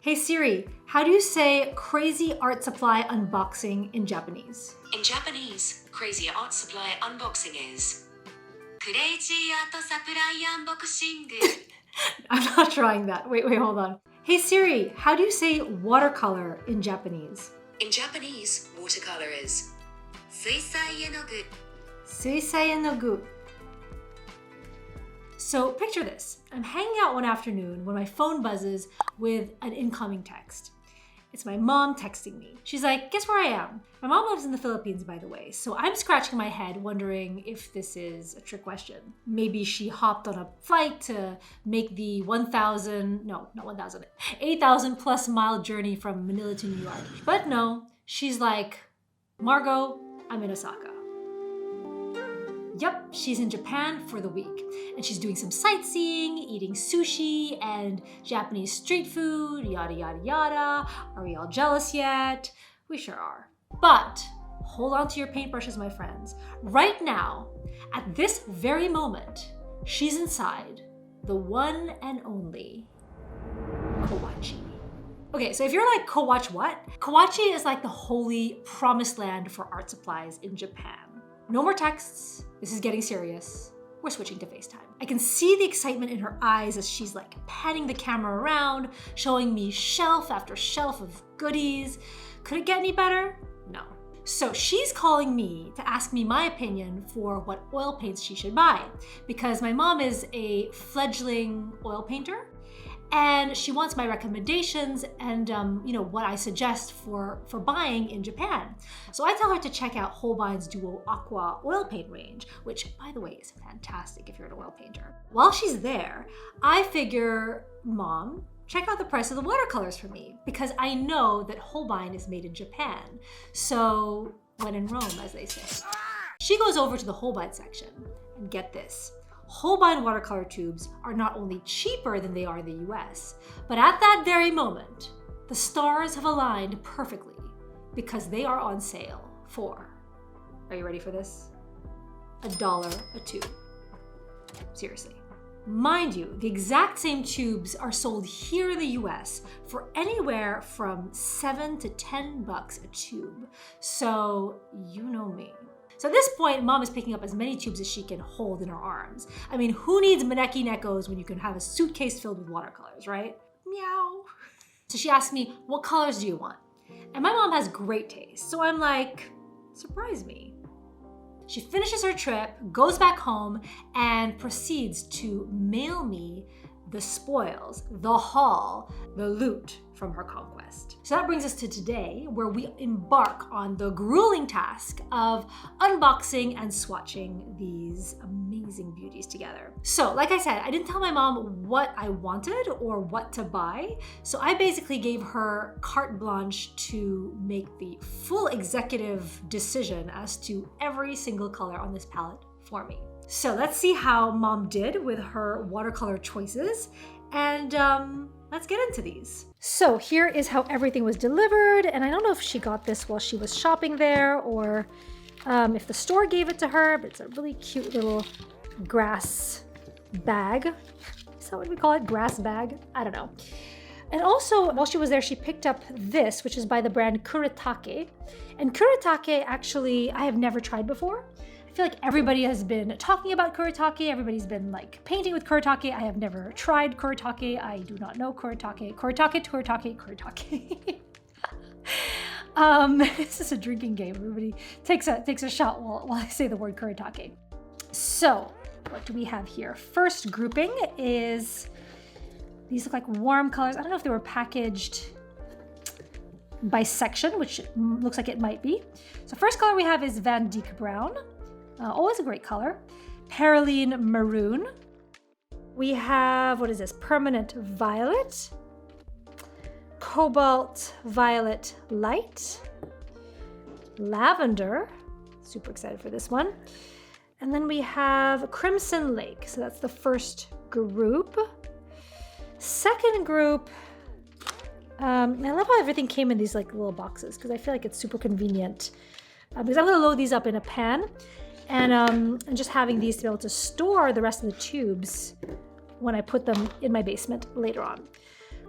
Hey Siri, how do you say crazy art supply unboxing in Japanese? In Japanese, crazy art supply unboxing is Crazy art supply unboxing. I'm not trying that. Wait, hold on. Hey Siri, how do you say watercolor in Japanese? In Japanese, watercolor is Suisai enogu. Suisai enogu. So picture this. I'm hanging out one afternoon when my phone buzzes with an incoming text. It's my mom texting me. She's like, guess where I am? My mom lives in the Philippines, by the way, so I'm scratching my head wondering if this is a trick question. Maybe she hopped on a flight to make the 8,000 plus mile journey from Manila to New York. But no, she's like, Margot, I'm in Osaka. Yep, she's in Japan for the week, and she's doing some sightseeing, eating sushi and Japanese street food, yada yada yada. Are we all jealous yet? We sure are. But hold on to your paintbrushes, my friends. Right now, at this very moment, she's inside the one and only Kawachi. Okay, so if you're like, Kawachi what? Kawachi is like the holy promised land for art supplies in Japan. No more texts. This is getting serious. We're switching to FaceTime. I can see the excitement in her eyes as she's like panning the camera around, showing me shelf after shelf of goodies. Could it get any better? No. So she's calling me to ask me my opinion for what oil paints she should buy, because my mom is a fledgling oil painter, and she wants my recommendations and what I suggest for buying in Japan. So I tell her to check out Holbein's Duo Aqua oil paint range, which by the way is fantastic if you're an oil painter. While she's there, I figure, Mom, check out the price of the watercolors for me, because I know that Holbein is made in Japan. So when in Rome, as they say. She goes over to the Holbein section, and get this. Holbein watercolor tubes are not only cheaper than they are in the US, but at that very moment, the stars have aligned perfectly because they are on sale for, are you ready for this? $1 a tube. Seriously. Mind you, the exact same tubes are sold here in the US for anywhere from $7 to $10 a tube. So you know me. So at this point, Mom is picking up as many tubes as she can hold in her arms. I mean, who needs maneki nekos when you can have a suitcase filled with watercolors, right? Meow. So she asked me, what colors do you want? And my mom has great taste. So I'm like, surprise me. She finishes her trip, goes back home, and proceeds to mail me the spoils, the haul, the loot from her conquest. So that brings us to today, where we embark on the grueling task of unboxing and swatching these amazing beauties together. So like I said, I didn't tell my mom what I wanted or what to buy. So I basically gave her carte blanche to make the full executive decision as to every single color on this palette for me. So let's see how Mom did with her watercolor choices, and let's get into these. So here is how everything was delivered, and I don't know if she got this while she was shopping there or if the store gave it to her, but it's a really cute little grass bag. Is that what we call it? Grass bag? I don't know. And also, while she was there, she picked up this, which is by the brand Kuretake. And Kuretake, actually, I have never tried before. I feel like everybody has been talking about Kuretake. Everybody's been like painting with Kuretake. I have never tried Kuretake. I do not know Kuretake. Kuretake. This is a drinking game. Everybody takes a shot while I say the word Kuretake. So, what do we have here? First grouping is, these look like warm colors. I don't know if they were packaged by section, which looks like it might be. So first color we have is Van Dyke Brown. Always a great color. Perylene Maroon. We have, what is this? Permanent Violet. Cobalt Violet Light. Lavender. Super excited for this one. And then we have Crimson Lake. So that's the first group. Second group, I love how everything came in these like little boxes, because I feel like it's super convenient. Because I'm going to load these up in a pan, and just having these to be able to store the rest of the tubes when I put them in my basement later on.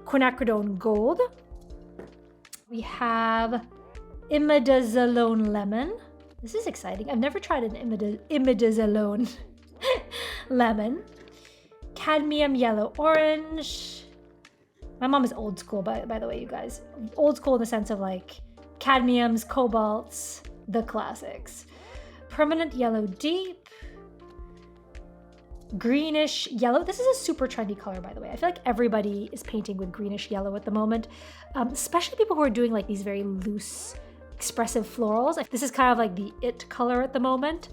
quinacridone gold. We have imidazolone lemon. This is exciting. I've never tried an imidazolone lemon. Cadmium yellow orange. My mom is old school, by the way, you guys. Old school in the sense of like cadmiums, cobalts, the classics. Permanent yellow deep. Greenish yellow. This is a super trendy color, by the way. I feel like everybody is painting with greenish yellow at the moment, especially people who are doing like these very loose, expressive florals. This is kind of like the it color at the moment.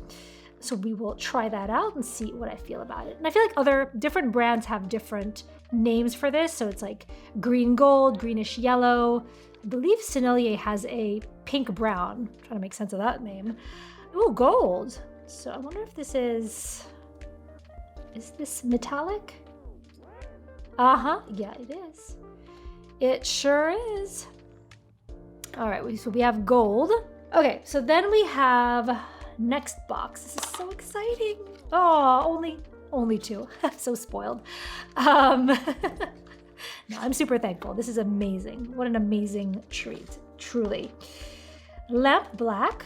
So we will try that out and see what I feel about it. And I feel like other different brands have different names for this. So it's like green gold, greenish yellow. I believe Sennelier has a pink brown. I'm trying to make sense of that name. Ooh, gold. So I wonder if this is this metallic? Uh-huh, yeah, it is. It sure is. All right, so we have gold. Okay, so then we have next box. This is so exciting. Oh, only two. I'm so spoiled. No, I'm super thankful. This is amazing. What an amazing treat, truly. Lamp black.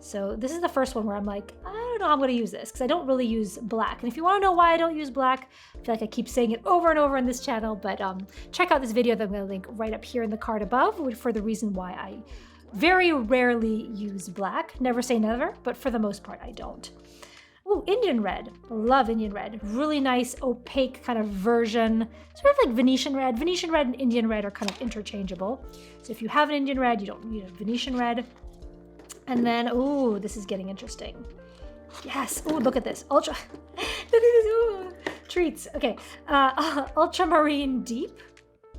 So this is the first one where I'm like, I don't know how I'm going to use this because I don't really use black. And if you want to know why I don't use black, I feel like I keep saying it over and over on this channel, but check out this video that I'm going to link right up here in the card above for the reason why I very rarely use black. Never say never, but for the most part, I don't. Ooh, Indian red. Love Indian red. Really nice opaque kind of version. Sort of like Venetian red. Venetian red and Indian red are kind of interchangeable. So if you have an Indian red, you don't need a Venetian red. And then, ooh, this is getting interesting. Yes. Ooh, look at this. Look at this. Ooh, treats. Okay. Ultramarine deep.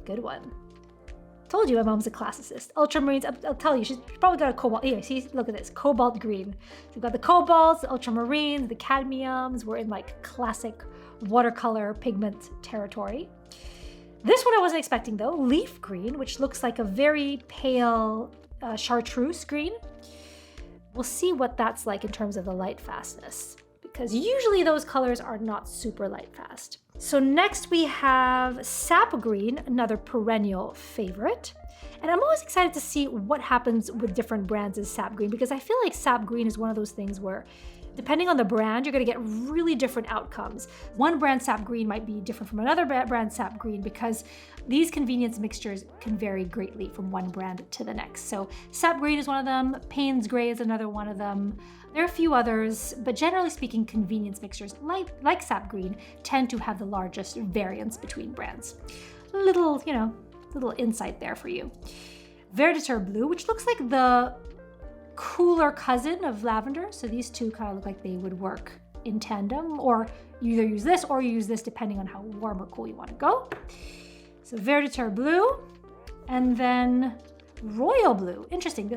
Good one. Told you my mom's a classicist. Ultramarines, I'll tell you, she's probably got a cobalt. Here, see, look at this. Cobalt green. So we've got the cobalts, the ultramarines, the cadmiums. We're in like classic watercolor pigment territory. This one I wasn't expecting though. Leaf green, which looks like a very pale chartreuse green. We'll see what that's like in terms of the light fastness, because usually those colors are not super light fast. So next we have sap green, another perennial favorite. And I'm always excited to see what happens with different brands as sap green, because I feel like sap green is one of those things where depending on the brand, you're going to get really different outcomes. One brand sap green might be different from another brand sap green because these convenience mixtures can vary greatly from one brand to the next. So sap green is one of them. Payne's gray is another one of them. There are a few others, but generally speaking, convenience mixtures like sap green tend to have the largest variance between brands. Little insight there for you. Verditeur blue, which looks like the cooler cousin of lavender. So these two kind of look like they would work in tandem, or you either use this or you use this depending on how warm or cool you want to go. So Verditeur blue, and then royal blue. Interesting.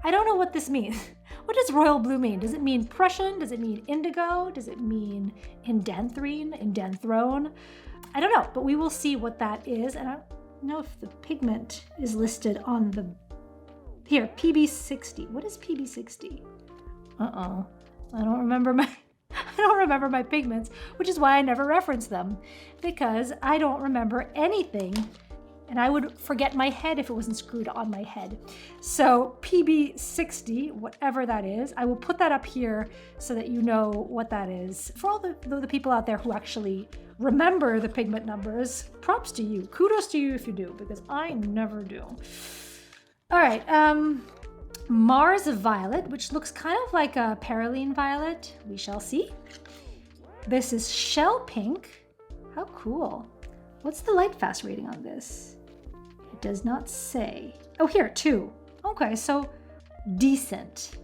I don't know what this means. What does royal blue mean? Does it mean Prussian? Does it mean indigo? Does it mean indanthrone? I don't know, but we will see what that is. And I don't know if the pigment is listed on the here, PB60. What is PB60? Uh-oh. I don't remember my pigments, which is why I never reference them, because I don't remember anything, and I would forget my head if it wasn't screwed on my head. So PB60, whatever that is, I will put that up here so that you know what that is. For all the people out there who actually remember the pigment numbers, props to you. Kudos to you if you do, because I never do. All right, Mars Violet, which looks kind of like a Paraline Violet. We shall see. This is Shell Pink. How cool. What's the light fast rating on this? It does not say. Oh, here, 2. Okay, so decent.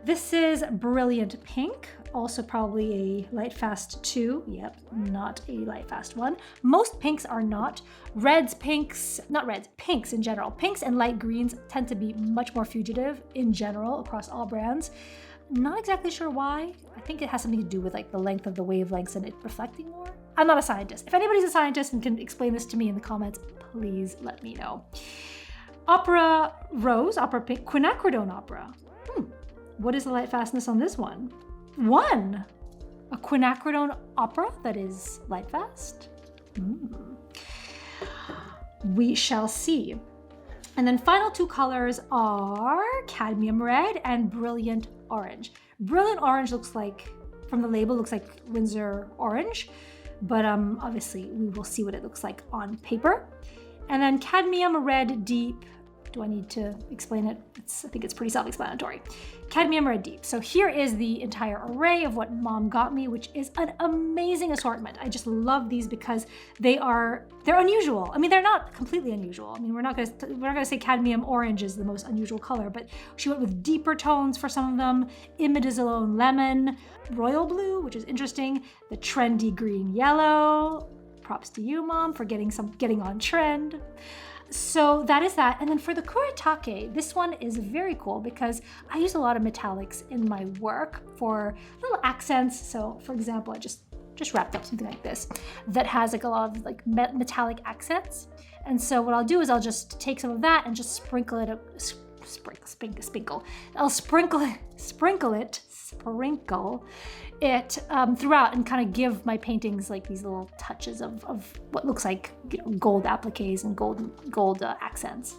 This is Brilliant Pink, also probably a light fast 2. Yep, not a light fast one. Most pinks are not. Pinks in general. Pinks and light greens tend to be much more fugitive in general across all brands. Not exactly sure why. I think it has something to do with like the length of the wavelengths and it reflecting more. I'm not a scientist. If anybody's a scientist and can explain this to me in the comments, please let me know. Opera Rose, Opera Pink, Quinacridone Opera. What is the light fastness on this one? 1. A quinacridone opera that is light fast? We shall see. And then final two colors are cadmium red and brilliant orange. Brilliant orange looks like, from the label, looks like Windsor orange, but obviously we will see what it looks like on paper. And then cadmium red deep. Do I need to explain it? I think it's pretty self-explanatory. Cadmium red deep. So here is the entire array of what mom got me, which is an amazing assortment. I just love these because they're unusual. I mean, they're not completely unusual. I mean, we're not gonna say cadmium orange is the most unusual color, but she went with deeper tones for some of them. Imidazolone lemon, royal blue, which is interesting. The trendy green yellow. Props to you, mom, for getting on trend. So that is that. And then for the kuretake, this one is very cool because I use a lot of metallics in my work for little accents. So for example, I just wrapped up something like this that has like a lot of like metallic accents. And so what I'll do is I'll just take some of that and just sprinkle it throughout and kind of give my paintings like these little touches of what looks like, you know, gold appliques and gold accents.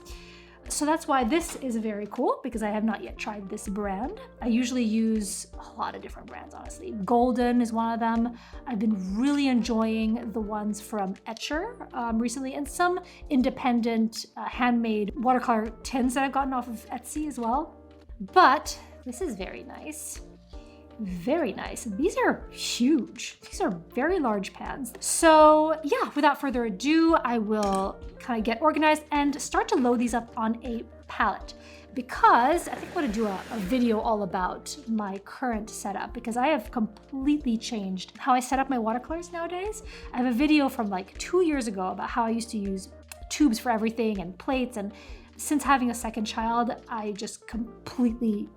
So that's why this is very cool, because I have not yet tried this brand. I usually use a lot of different brands, honestly. Golden is one of them. I've been really enjoying the ones from Etcher recently, and some independent handmade watercolor tins that I've gotten off of Etsy as well. But this is very nice. Very nice. These are huge. These are very large pans. So yeah, without further ado, I will kind of get organized and start to load these up on a palette, because I think I'm going to do a video all about my current setup, because I have completely changed how I set up my watercolors nowadays. I have a video from like 2 years ago about how I used to use tubes for everything and plates, and since having a second child, I just completely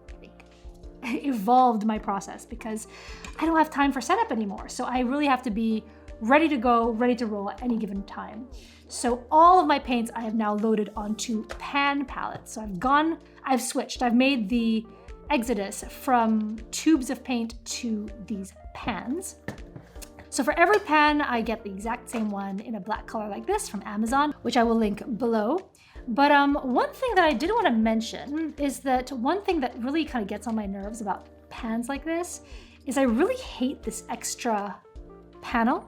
evolved my process because I don't have time for setup anymore. So I really have to be ready to go, ready to roll at any given time. So all of my paints I have now loaded onto pan palettes. So I've switched. I've made the exodus from tubes of paint to these pans. So for every pan, I get the exact same one in a black color like this from Amazon, which I will link below. But one thing that I did want to mention is that one thing that really kind of gets on my nerves about pans like this is I really hate this extra panel,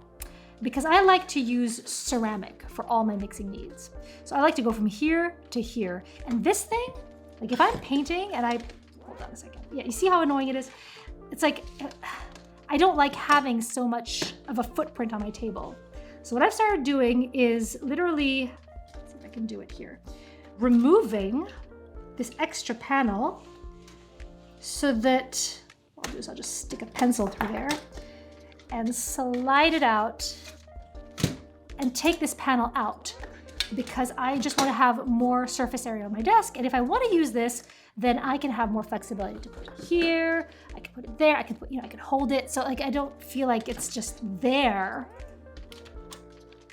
because I like to use ceramic for all my mixing needs. So I like to go from here to here. And this thing, like if I'm painting and hold on a second. Yeah, you see how annoying it is? It's like, I don't like having so much of a footprint on my table. So what I've started doing is literally, let's see if I can do it here, removing this extra panel so that, what I'll do is I'll just stick a pencil through there and slide it out and take this panel out, because I just want to have more surface area on my desk. And if I want to use this, then I can have more flexibility to put it here, I can put it there, I can put, I can hold it. So like, I don't feel like it's just there,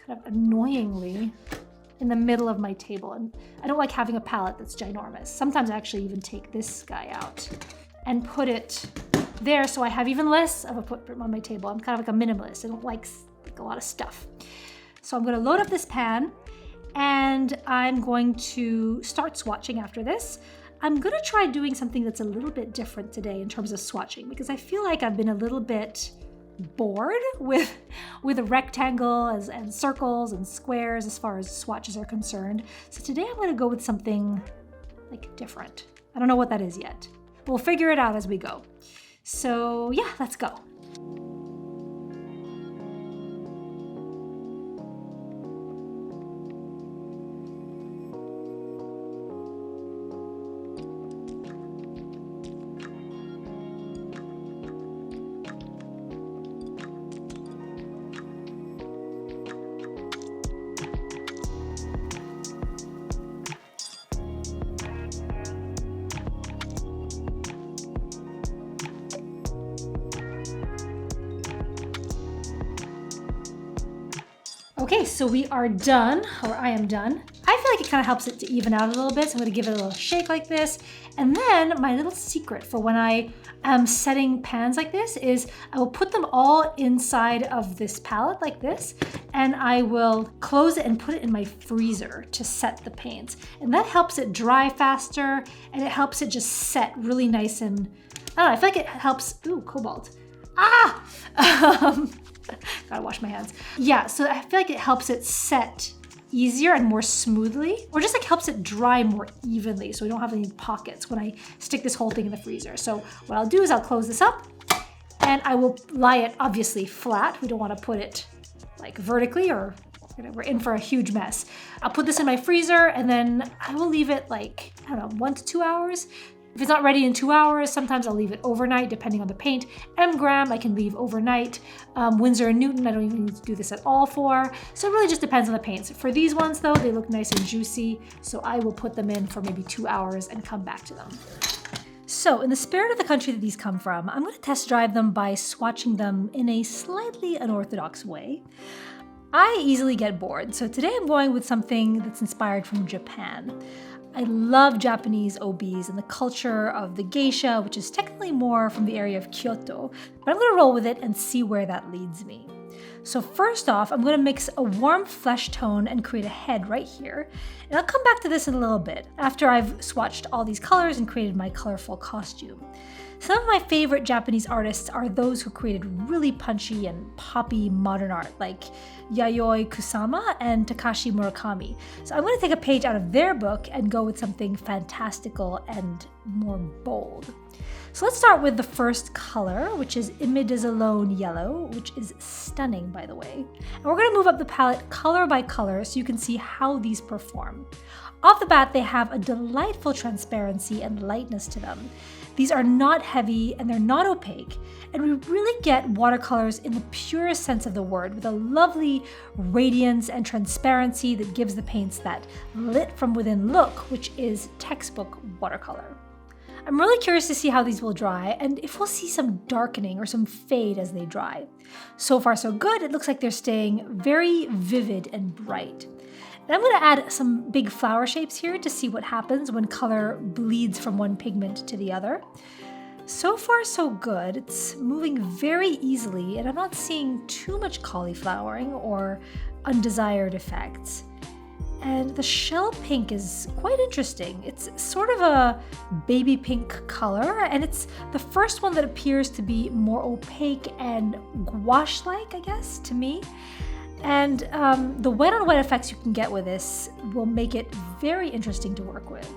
kind of annoyingly in the middle of my table. And I don't like having a palette that's ginormous. Sometimes I actually even take this guy out and put it there so I have even less of a footprint on my table. I'm kind of like a minimalist. I don't like a lot of stuff. So I'm gonna load up this pan and I'm going to start swatching after this. I'm gonna try doing something that's a little bit different today in terms of swatching, because I feel like I've been a little bit bored with rectangles and circles and squares as far as swatches are concerned. So today I'm gonna go with something like different. I don't know what that is yet. We'll figure it out as we go. So yeah, let's go. Okay, so we are done, or I am done. I feel like it kind of helps it to even out a little bit, so I'm going to give it a little shake like this. And then my little secret for when I am setting pans like this is I will put them all inside of this palette like this, and I will close it and put it in my freezer to set the paints. And that helps it dry faster, and it helps it just set really nice and, I don't know, I feel like it helps, ooh, cobalt. Gotta wash my hands. Yeah, so I feel like it helps it set easier and more smoothly, or just like helps it dry more evenly so we don't have any pockets when I stick this whole thing in the freezer. So what I'll do is I'll close this up and I will lie it obviously flat. We don't want to put it like vertically or we're in for a huge mess. I'll put this in my freezer and then I will leave it like, I don't know, 1 to 2 hours. If it's not ready in 2 hours, sometimes I'll leave it overnight depending on the paint. Graham I can leave overnight. Winsor & Newton I don't even need to do this at all for. So it really just depends on the paints. For these ones though, they look nice and juicy, so I will put them in for maybe 2 hours and come back to them. So in the spirit of the country that these come from, I'm going to test drive them by swatching them in a slightly unorthodox way. I easily get bored, so today I'm going with something that's inspired from Japan. I love Japanese obis and the culture of the geisha, which is technically more from the area of Kyoto, but I'm going to roll with it and see where that leads me. So first off, I'm going to mix a warm flesh tone and create a head right here. And I'll come back to this in a little bit after I've swatched all these colors and created my colorful costume. Some of my favorite Japanese artists are those who created really punchy and poppy modern art, like Yayoi Kusama and Takashi Murakami. So I'm going to take a page out of their book and go with something fantastical and more bold. So let's start with the first color, which is Imidazolone Yellow, which is stunning, by the way. And we're going to move up the palette color by color so you can see how these perform. Off the bat, they have a delightful transparency and lightness to them. These are not heavy and they're not opaque, and we really get watercolors in the purest sense of the word, with a lovely radiance and transparency that gives the paints that lit from within look, which is textbook watercolor. I'm really curious to see how these will dry and if we'll see some darkening or some fade as they dry. So far so good, it looks like they're staying very vivid and bright. And I'm going to add some big flower shapes here to see what happens when color bleeds from one pigment to the other. So far so good, it's moving very easily and I'm not seeing too much cauliflowering or undesired effects. And the shell pink is quite interesting. It's sort of a baby pink color, and it's the first one that appears to be more opaque and gouache-like, I guess, to me. And the wet-on-wet effects you can get with this will make it very interesting to work with.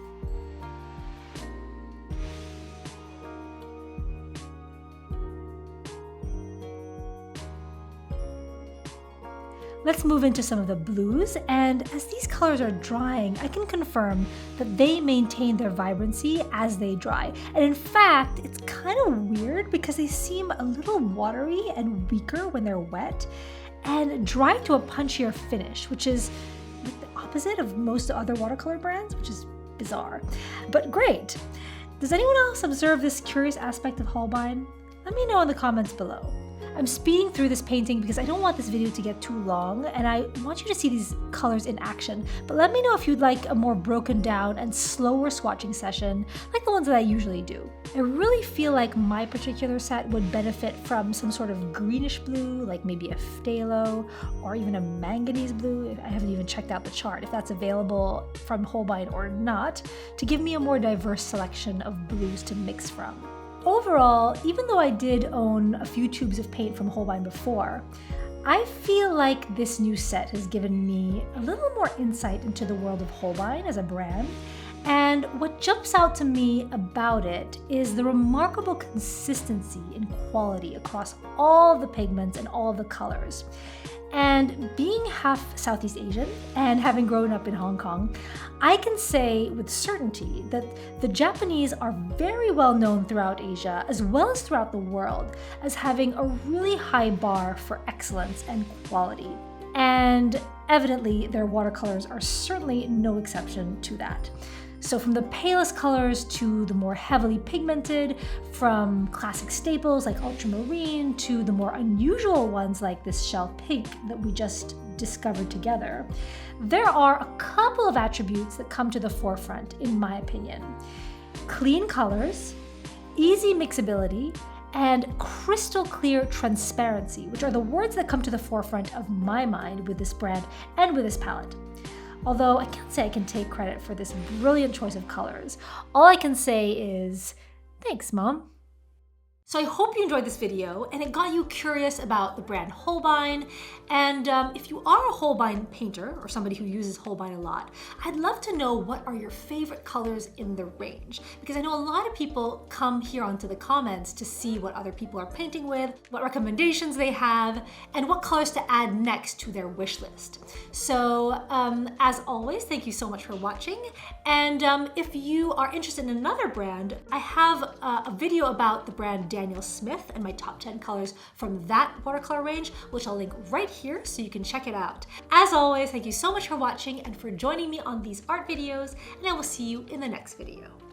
Let's move into some of the blues, and as these colors are drying, I can confirm that they maintain their vibrancy as they dry. And in fact, it's kind of weird because they seem a little watery and weaker when they're wet, and dry to a punchier finish, which is like the opposite of most other watercolor brands, which is bizarre, but great. Does anyone else observe this curious aspect of Holbein? Let me know in the comments below. I'm speeding through this painting because I don't want this video to get too long and I want you to see these colors in action, but let me know if you'd like a more broken down and slower swatching session like the ones that I usually do. I really feel like my particular set would benefit from some sort of greenish blue, like maybe a phthalo or even a manganese blue. I haven't even checked out the chart if that's available from Holbein or not, to give me a more diverse selection of blues to mix from. Overall, even though I did own a few tubes of paint from Holbein before, I feel like this new set has given me a little more insight into the world of Holbein as a brand, and what jumps out to me about it is the remarkable consistency in quality across all the pigments and all the colors. And being half Southeast Asian and having grown up in Hong Kong, I can say with certainty that the Japanese are very well known throughout Asia as well as throughout the world as having a really high bar for excellence and quality. And evidently their watercolors are certainly no exception to that. So from the palest colors to the more heavily pigmented, from classic staples like ultramarine to the more unusual ones like this shell pink that we just discovered together, there are a couple of attributes that come to the forefront, in my opinion. Clean colors, easy mixability, and crystal clear transparency, which are the words that come to the forefront of my mind with this brand and with this palette. Although I can't say I can take credit for this brilliant choice of colors. All I can say is, thanks, Mom. So I hope you enjoyed this video and it got you curious about the brand Holbein. And if you are a Holbein painter or somebody who uses Holbein a lot, I'd love to know what are your favorite colors in the range. Because I know a lot of people come here onto the comments to see what other people are painting with, what recommendations they have, and what colors to add next to their wish list. So as always, thank you so much for watching. And if you are interested in another brand, I have a video about the brand Daniel Smith and my top 10 colors from that watercolor range, which I'll link right here so you can check it out. As always, thank you so much for watching and for joining me on these art videos, and I will see you in the next video.